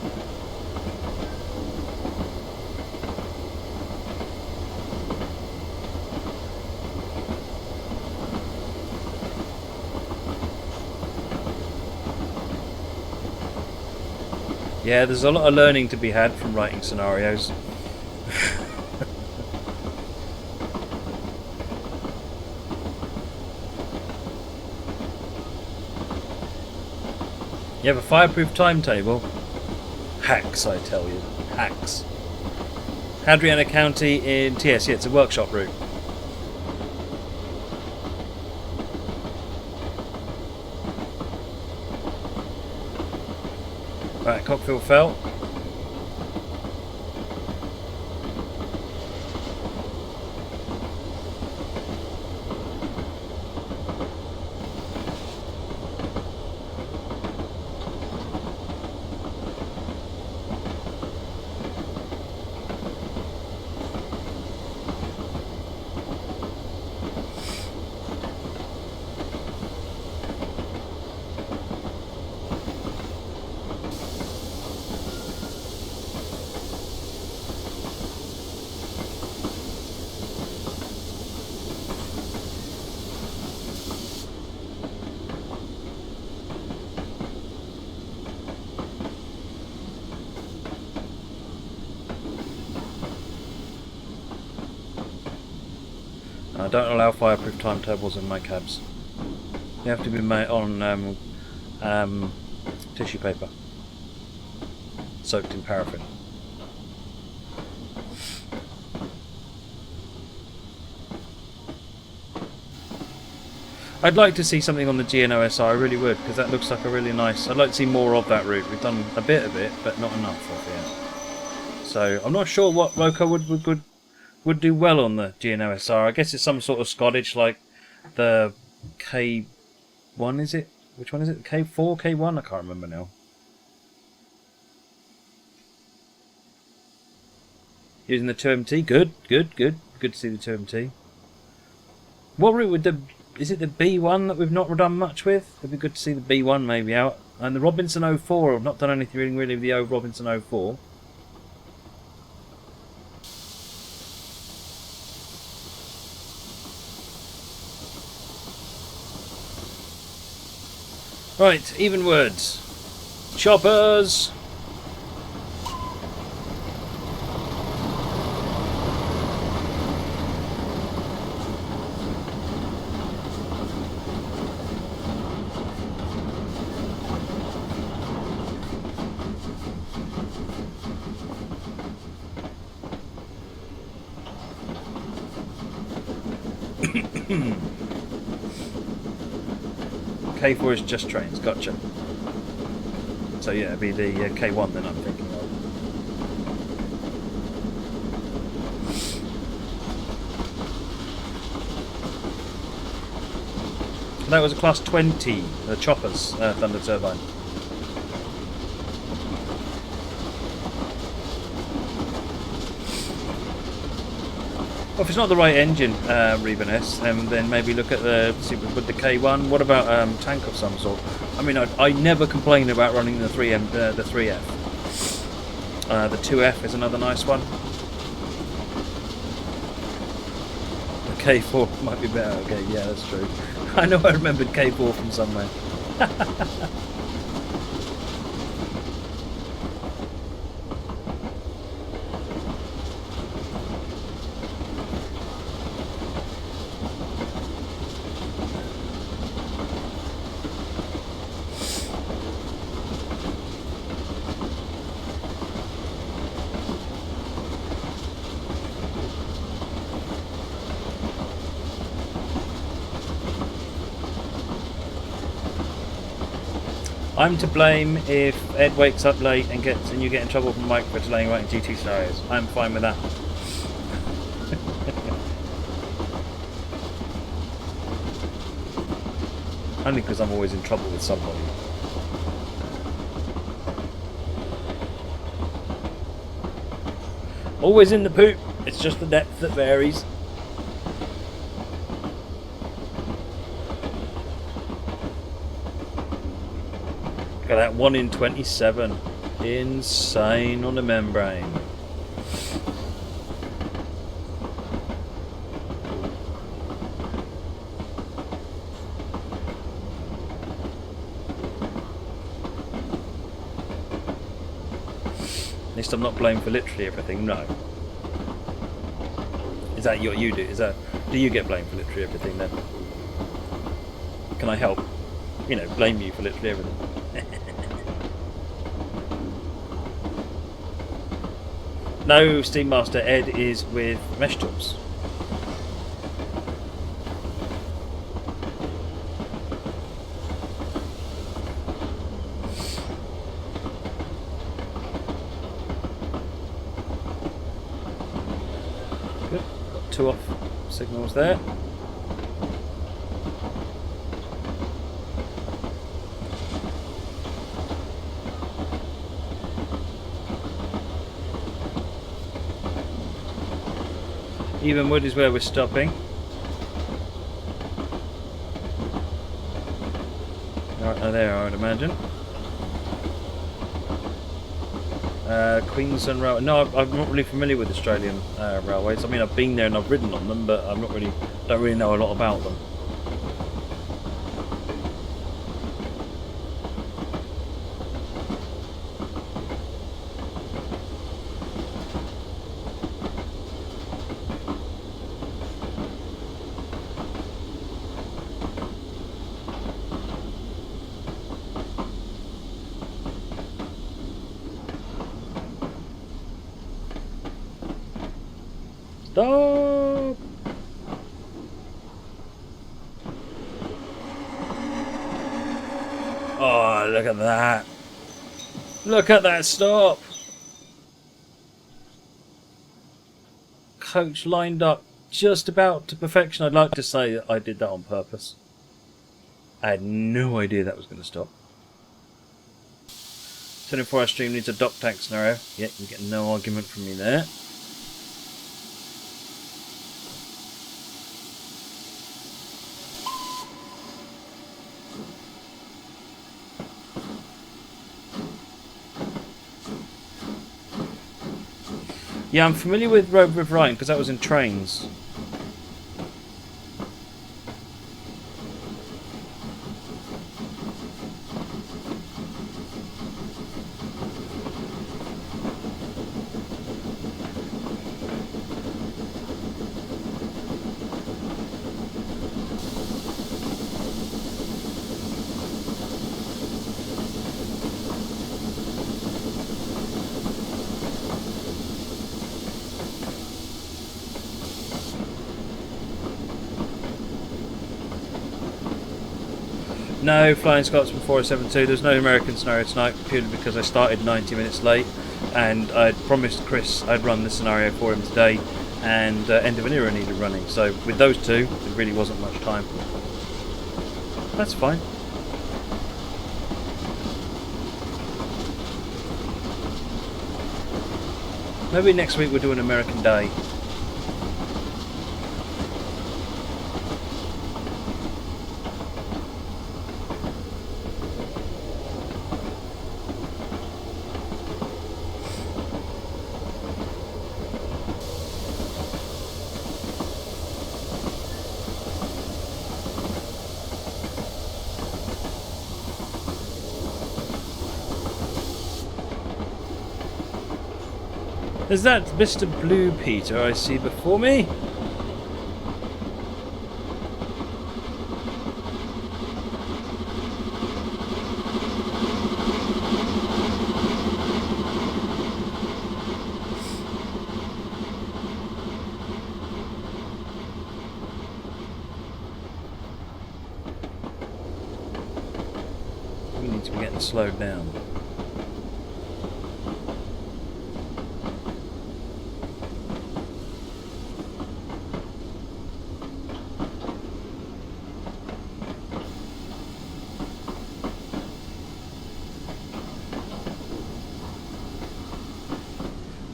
Yeah, there's a lot of learning to be had from writing scenarios. You have a fireproof timetable? Hacks, I tell you. Hacks. Hadriana County in TS. Yeah, it's a workshop route. Right, Cockfield fell. I don't allow fireproof timetables in my cabs. They have to be made on tissue paper, soaked in paraffin. I'd like to see something on the GNOSR, I really would, because that looks like a really nice... I'd like to see more of that route. We've done a bit of it, but not enough of it. So I'm not sure what Roco would do well on the GNOSR. I guess it's some sort of Scottish, like the K1, is it? Which one is it? K4, K1? I can't remember now. Using the 2MT, good. Good to see the 2MT. What route would the... Is it the B1 that we've not done much with? It'd be good to see the B1 maybe out. And the Robinson 04, I've not done anything really with the old Robinson 04. Right, even words. Choppers! K4 is just trains, gotcha. So yeah, it'd be the K1 then I'm thinking of. And that was a class 20, the choppers, Thunder Turbine. Well, if it's not the right engine, Reben S, then maybe look at the with the K1. What about tank of some sort? I mean, I never complain about running the 3M, the 3F. The 2F is another nice one. The K4 might be better. Okay, yeah, that's true. I know I remembered K4 from somewhere. I'm to blame if Ed wakes up late and you get in trouble from Mike for delaying writing GT scenarios. I'm fine with that. Only because I'm always in trouble with somebody. Always in the poop. It's just the depth that varies. Look at that, 1 in 27. Insane on the membrane. least I'm not blamed for literally everything. No. Is that what you do? Do you get blamed for literally everything then? Can I help? You know, blame you for literally everything. No, Steam Master Ed is with Meshtools. Good. Got 2 off signals there. Evenwood is where we're stopping. Right there, I would imagine. Queensland Railway. No, I'm not really familiar with Australian railways. I mean, I've been there and I've ridden on them, but I'm not really, don't really know a lot about them. Stop! Oh, look at that. Look at that stop. Coach lined up just about to perfection. I'd like to say that I did that on purpose. I had no idea that was going to stop. 24-hour stream needs a dock tank scenario. Yeah, you get no argument from me there. Yeah, I'm familiar with Road with Ryan because that was in trains. No, Flying Scotsman 4072. There's no American scenario tonight purely because I started 90 minutes late and I'd promised Chris I'd run the scenario for him today, and End of an Era needed running. So with those two, there really wasn't much time. That's fine. Maybe next week we'll do an American Day. Is that Mr. Blue Peter I see before me? We need to be getting slowed down.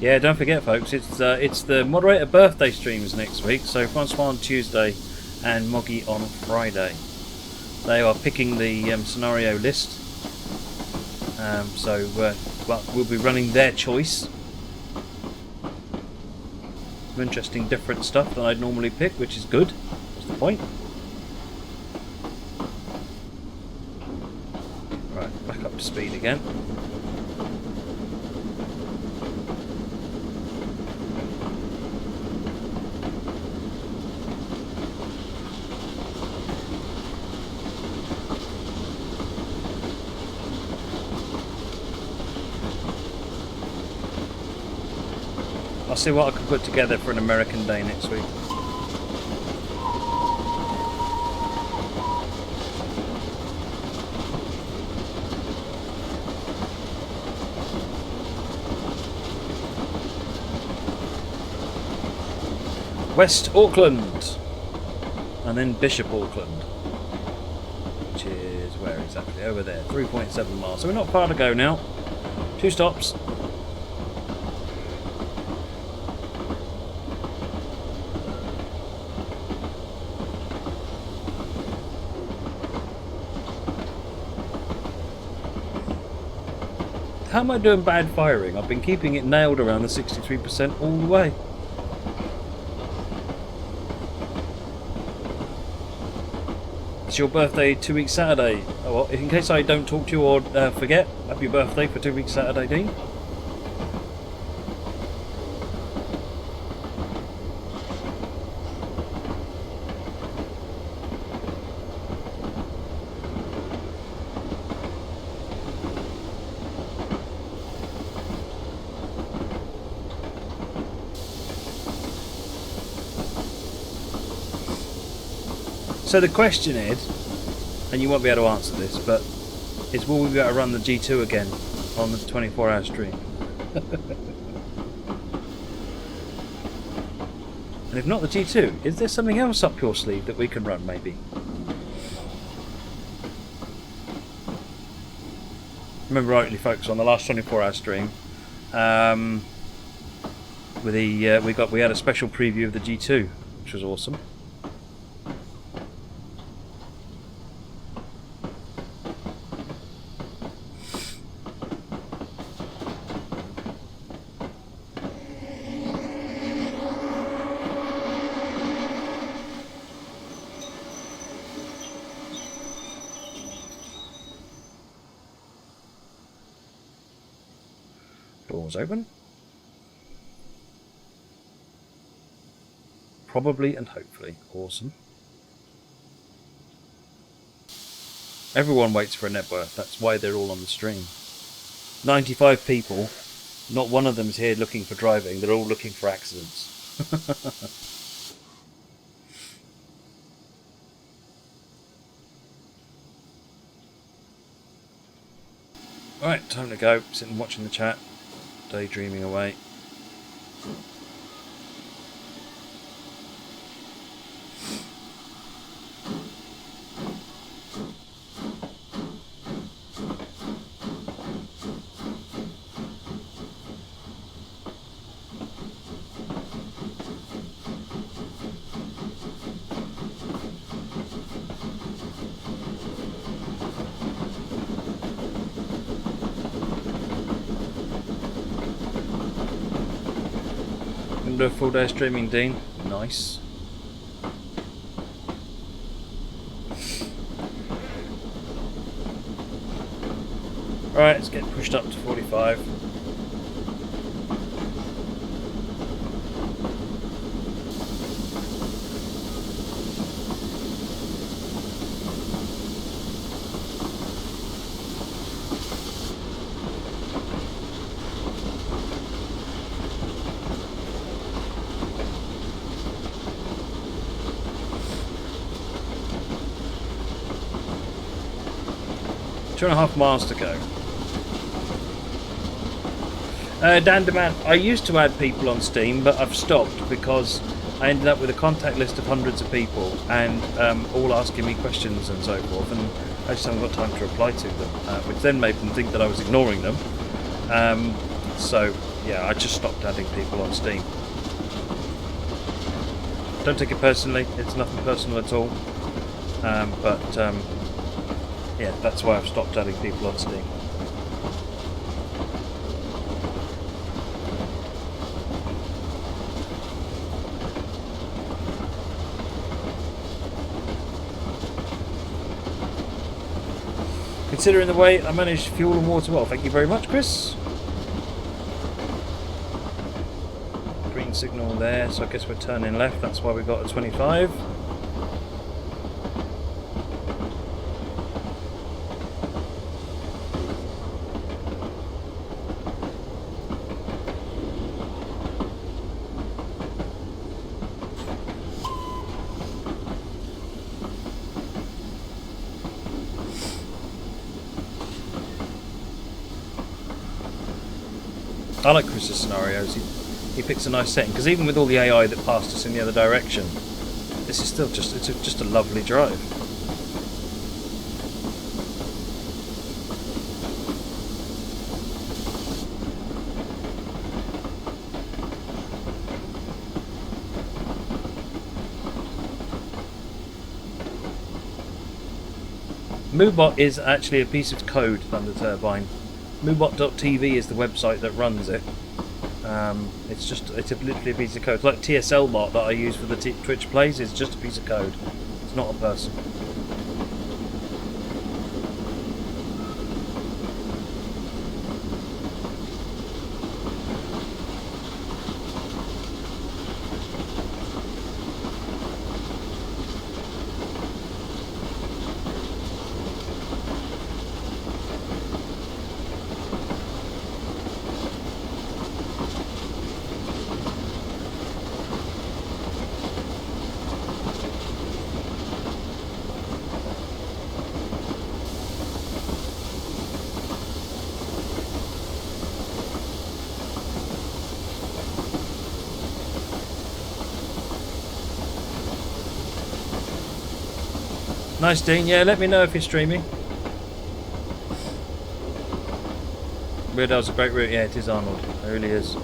Yeah, don't forget, folks, it's the moderator birthday streams next week. So Francois on Tuesday and Moggy on Friday. They are picking the scenario list. So we'll be running their choice. Some interesting, different stuff than I'd normally pick, which is good. That's the point. Right, back up to speed again. I'll see what I can put together for an American Day next week. West Auckland and then Bishop Auckland, which is where exactly? Over there, 3.7 miles. So we're not far to go now. 2 stops. How am I doing bad firing? I've been keeping it nailed around the 63% all the way. It's your birthday 2 weeks Saturday. Oh, well, in case I don't talk to you or forget, happy birthday for 2 weeks Saturday, Dean. So the question is, and you won't be able to answer this, but is will we be able to run the G2 again on the 24-hour stream? And if not the G2, is there something else up your sleeve that we can run maybe? Remember rightly folks, on the last 24-hour stream, with the we had a special preview of the G2, which was awesome. Doors open. Probably and hopefully. Awesome. Everyone waits for a net worth. That's why they're all on the stream. 95 people. Not one of them is here looking for driving. They're all looking for accidents. Alright, time to go. Sitting watching the chat. Daydreaming away. Do a full day streaming, Dean. Nice. Alright, let's get pushed up to 45. Two and a half miles to go. Dan Demand, I used to add people on Steam, but I've stopped because I ended up with a contact list of hundreds of people and all asking me questions and so forth, and I just haven't got time to reply to them, which then made them think that I was ignoring them. So yeah, I just stopped adding people on Steam. Don't take it personally, it's nothing personal at all, yeah, that's why I've stopped adding people on Steam. Considering the way I manage fuel and water well, thank you very much, Chris. Green signal there, so I guess we're turning left, that's why we got a 25. I like Chris's scenarios. He picks a nice setting, because even with all the AI that passed us in the other direction, this is still just a lovely drive. Moobot is actually a piece of code, Thunder Turbine. Moobot.tv is the website that runs it. It's literally a piece of code. It's like TSL bot that I use for the Twitch plays is just a piece of code. It's not a person. Nice, Dean. Yeah, let me know if you're streaming. Weardale's a great route. Yeah, it is, Arnold. It really is.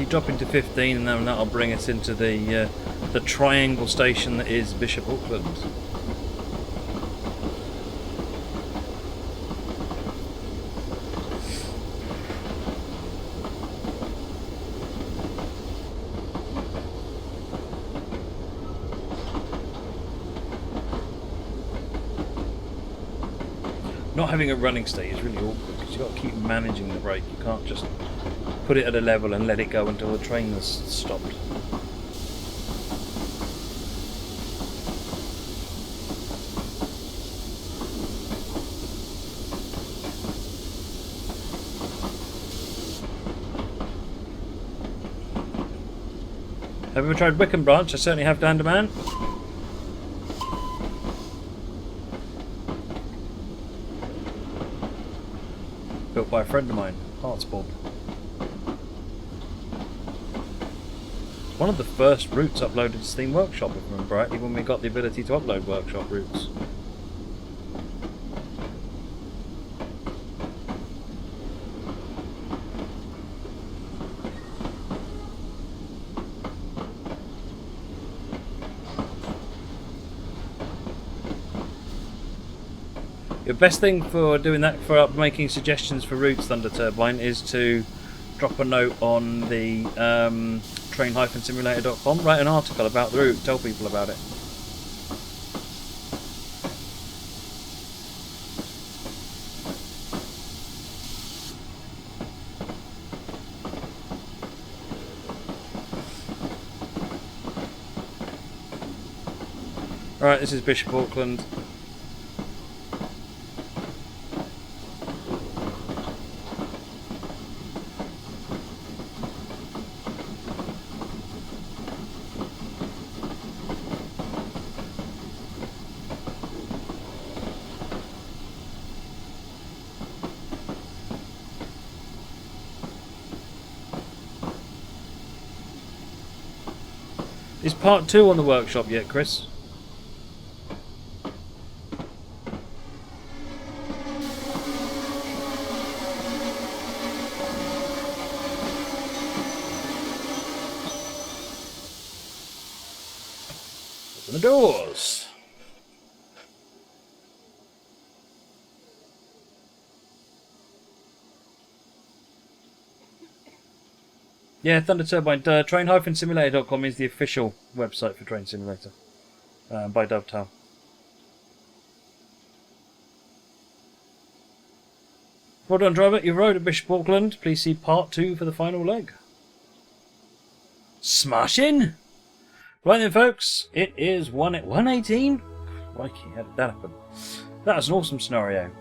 Drop into 15, and then that'll bring us into the triangle station that is Bishop Auckland. Not having a running state is really awkward because you've got to keep managing the brake. You can't just put it at a level and let it go until the train has stopped. Have you ever tried Wickham Branch? I certainly have, Dan DeMan. Built by a friend of mine, Hearts Bob. One of the first routes uploaded to Steam Workshop, if I remember rightly, when we got the ability to upload workshop routes. The best thing for doing that, for making suggestions for routes, Thunder Turbine, is to drop a note on the train-simulator.com, write an article about the route, tell people about it. Alright, this is Bishop Auckland. Is part 2 on the workshop yet, Chris? Open the doors. Yeah, Thunder Turbine. Train-simulator.com is the official website for Train Simulator by Dovetail. Well done, driver. You rode at Bishop Auckland. Please see part 2 for the final leg. Smashing! Right then, folks. It is 1:18. Crikey, how did that happen? That was an awesome scenario.